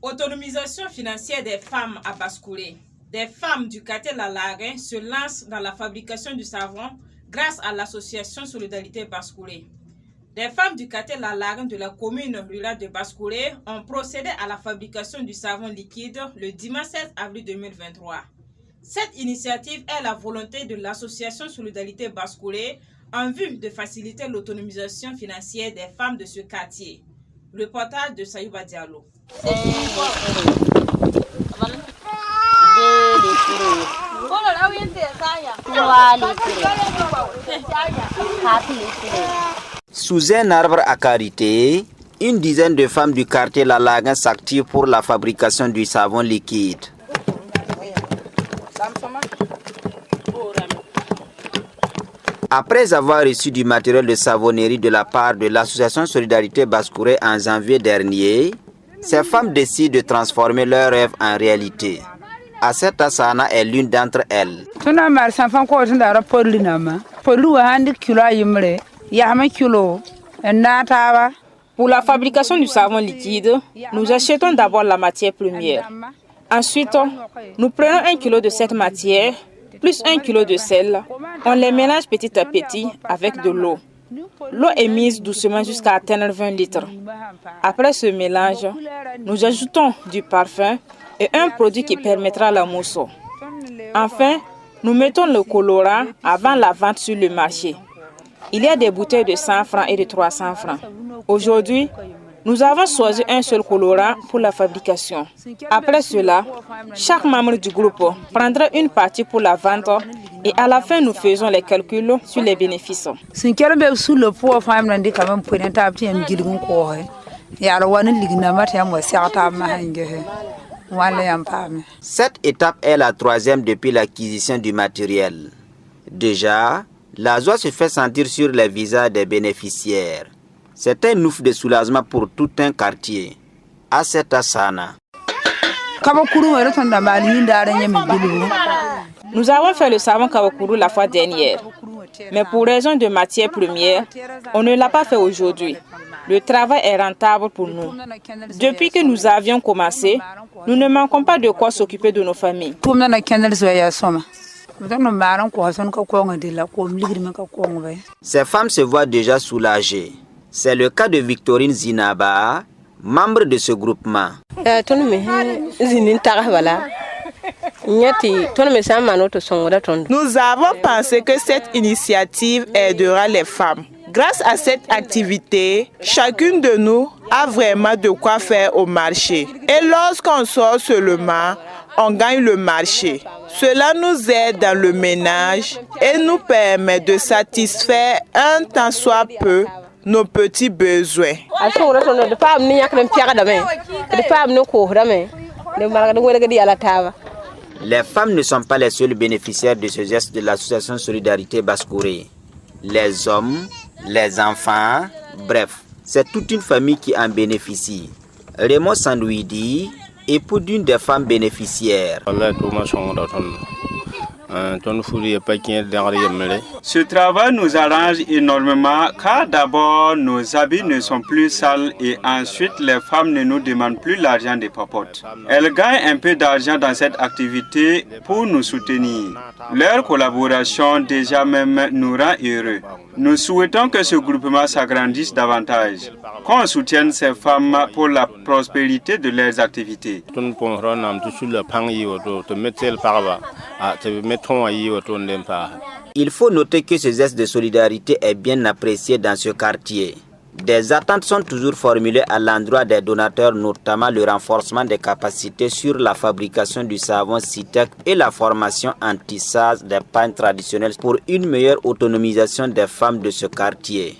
Autonomisation financière des femmes à Bascoulé. Des femmes du quartier Lalarin se lancent dans la fabrication du savon grâce à l'association Solidarité Bascoulé. Des femmes du quartier Lalarin de la commune rurale de Bascoulé ont procédé à la fabrication du savon liquide le dimanche 16 avril 2023. Cette initiative est la volonté de l'association Solidarité Bascoulé en vue de faciliter l'autonomisation financière des femmes de ce quartier. Reportage de Sayouba Diallo. Sous un arbre à karité, une dizaine de femmes du quartier Lalarin s'activent pour la fabrication du savon liquide. Après avoir reçu du matériel de savonnerie de la part de l'association Solidarité Bascoulé en janvier dernier, ces femmes décident de transformer leur rêve en réalité. Aseta Sana est l'une d'entre elles. Pour la fabrication du savon liquide, nous achetons d'abord la matière première. Ensuite, nous prenons 1 kg de cette matière, plus 1 kg de sel. On les mélange petit à petit avec de l'eau. L'eau est mise doucement jusqu'à atteindre 20 litres. Après ce mélange, nous ajoutons du parfum et un produit qui permettra la mousse. Enfin, nous mettons le colorant avant la vente sur le marché. Il y a des bouteilles de 100 francs et de 300 francs. Aujourd'hui, nous avons choisi un seul colorant pour la fabrication. Après cela, chaque membre du groupe prendra une partie pour la vente et à la fin, nous faisons les calculs sur les bénéfices. Cette étape est la troisième depuis l'acquisition du matériel. Déjà, la joie se fait sentir sur les visages des bénéficiaires. C'est un ouf de soulagement pour tout un quartier. Aseta Sana. Nous avons fait le savon Kawakuru la fois dernière, mais pour raison de matière première, on ne l'a pas fait aujourd'hui. Le travail est rentable pour nous. Depuis que nous avions commencé, nous ne manquons pas de quoi s'occuper de nos familles. Ces femmes se voient déjà soulagées. C'est le cas de Victorine Zinaba, membre de ce groupement. Nous avons pensé que cette initiative aidera les femmes. Grâce à cette activité, chacune de nous a vraiment de quoi faire au marché. Et lorsqu'on sort seulement, on gagne le marché. Cela nous aide dans le ménage et nous permet de satisfaire un tant soit peu nos petits besoins. Les femmes ne sont pas les seules bénéficiaires de ce geste de l'association Solidarité Bascoulé. Les hommes, les enfants, bref, c'est toute une famille qui en bénéficie. Raymond Sandouidi, époux d'une des femmes bénéficiaires. Ce travail nous arrange énormément car d'abord nos habits ne sont plus sales et ensuite les femmes ne nous demandent plus l'argent des papotes. Elles gagnent un peu d'argent dans cette activité pour nous soutenir. Leur collaboration déjà même nous rend heureux. Nous souhaitons que ce groupement s'agrandisse davantage, qu'on soutienne ces femmes pour la prospérité de leurs activités. Il faut noter que ce geste de solidarité est bien apprécié dans ce quartier. Des attentes sont toujours formulées à l'endroit des donateurs, notamment le renforcement des capacités sur la fabrication du savon CITEC et la formation anti-sas des pagnes traditionnelles pour une meilleure autonomisation des femmes de ce quartier.